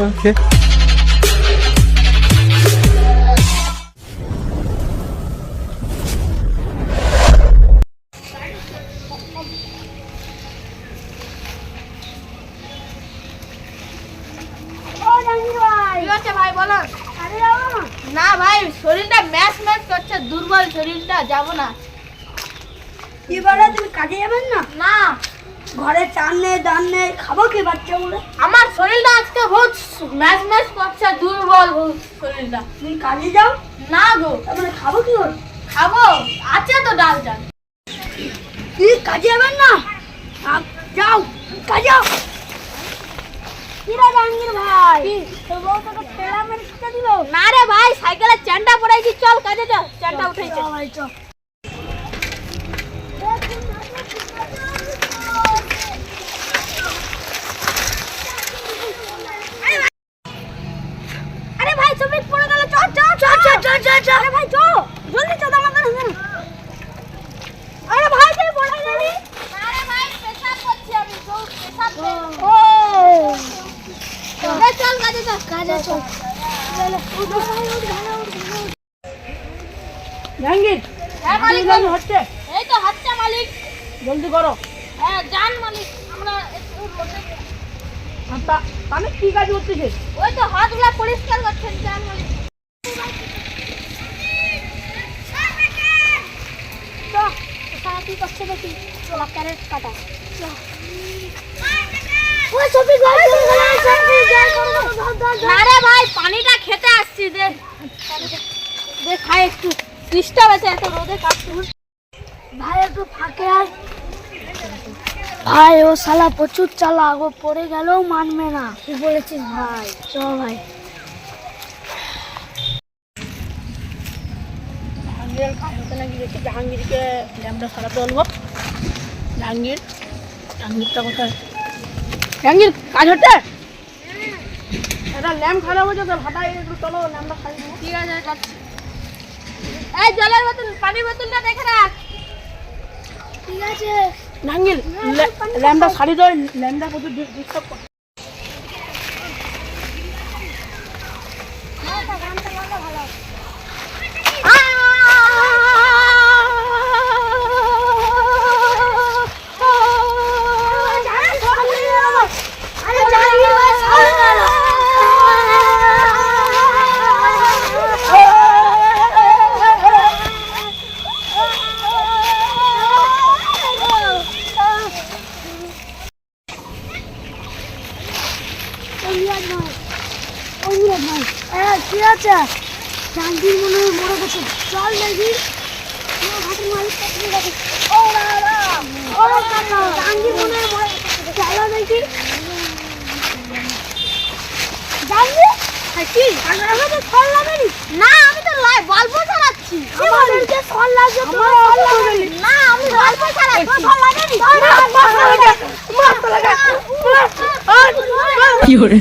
ওকে। ভাই বলো। না ভাই, শরীরটা ম্যাচ ম্যাচ করছে, দুর্বল শরীরটা, যাবো না। কি বলে, তুমি কাজে যাবেন না? না, ঘরে চাল নেই, ডাল নেই, খাবো কি বাচ্চা বলে? আমার শরীরটা আজকে বহুত ম্যাচ ম্যাচ করছে, দুর্বল বহুত শরীরটা। তুমি কাজে যাও না গো, তারপরে খাবো কি করে? খাবো, আছে তো ডাল চাল। কি কাজে যাবেন না? যাও কাজে যাও। জাহাঙ্গীর ভাই, তোর বউ তোকে টেড়া মেরে শিখে দিল? না রে ভাই, সাইকেলের চ্যানটা পড়াইছি, চল কাজে চল, চ্যানটা উঠেছে। ভাই চল। আরে ভাই, তুমি পড়ে গেল, চল চল চল চল চল চল। আরে ভাই চল, জলদি চল, দাঁড়া দাঁড়া দাঁড়া। আরে ভাই, তুই পড়ে গেলি? আরে ভাই, পেশাব করছি আমি, চল পেশাব দে। ও চল কাজে চল, কাজে চল। জাহাঙ্গীর, হ্যাঁ মালিক, হচ্ছে এই তো হচ্ছে মালিক। জলদি করো। হ্যাঁ যান মালিক, আমরা একটু বসে। আমি কি কাজ করতেছে? ওই তো হাতগুলা পরিষ্কার করছেন, যান মালিক। কি করছে দেখি, ক্যারেট কাটা। না রে ভাই, পানিটা খেতে আসছি, দে খাই একটু, তৃষ্ণা বেঁচে এত রোদে কাটতে। ভাই একটু ফাঁকে আয়। ভাই ও শালা প্রচুর চালাক, ও পড়ে গেলেও মানবে না। কি বলেছিস ভাই? চল ভাই। জাহাঙ্গীর কাজ হতে নাকি দেখি, জাহাঙ্গীরকে ল্যাম্পটা সারাতে বলবো। জাহাঙ্গীরটা কোথায়? জাহাঙ্গীর কাজ হচ্ছে? একটা ল্যাম্প খারাপ হয়েছে তো, ভাটাই একটু চলো, ল্যাম্পটা সারিয়ে দেবো। ঠিক আছে, যাচ্ছি। এই জলের বোতল, পানির বোতলটা দেখে রাখ। ঠিক আছে জাহাঙ্গীর, ল্যাম্পটা সারিয়ে দাও, ল্যাম্পটা প্রচুর ডিস্টার্ব করে। কি আছে? জাহাঙ্গীর মনে হয় মরে গেছে। চল দেখি। জাহাঙ্গীর মনে হয় মরে গেছে, চলো দেখি। জাহাঙ্গীর কি ফল লাগাবি? না, আমি তো বাল্ব চালাচ্ছি। আমাদেরকে ফল লাগবে, না, আমি বাল্ব চালাচ্ছি। ফল লাগাবি? কি করে?